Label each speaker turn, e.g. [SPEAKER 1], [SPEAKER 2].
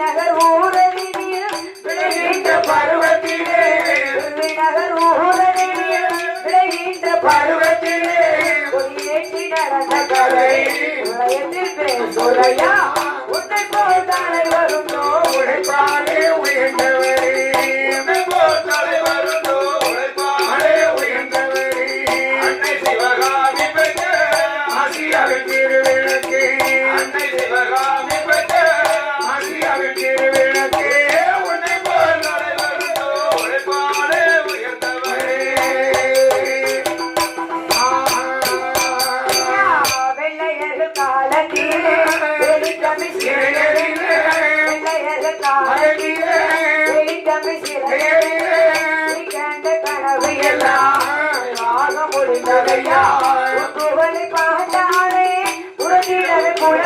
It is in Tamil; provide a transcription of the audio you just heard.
[SPEAKER 1] நகர் ஊரணியில் விளைகின்ற பருவத்திலே நகர் ஊரணியில் விளைகின்ற பருவத்திலே கொடியேற்றி நடந்த கதை உலகத்தில் பேசுறையா உன்னை போல் தலை வருந்தோ உழைப்பாலே உயர்ந்தவரே உன்னை போல் தலை வருந்தோ உழைப்பாலே உயர்ந்தவரே அன்னை சிவகாமி பெற்ற ஆசியாவின் திருவிளக்கே அன்னை சிவகாமி பெற்ற ஆசியாவின் திருவிளக்கே உன்னை போல் தலை வருந்தோ உழைப்பாலே உயர்ந்தவரே வெள்ளையர்கள் காலத்திலே வெளிச்சமிழ் வெள்ளையர்கள் காலத்திலே வெளிச்சமிழ்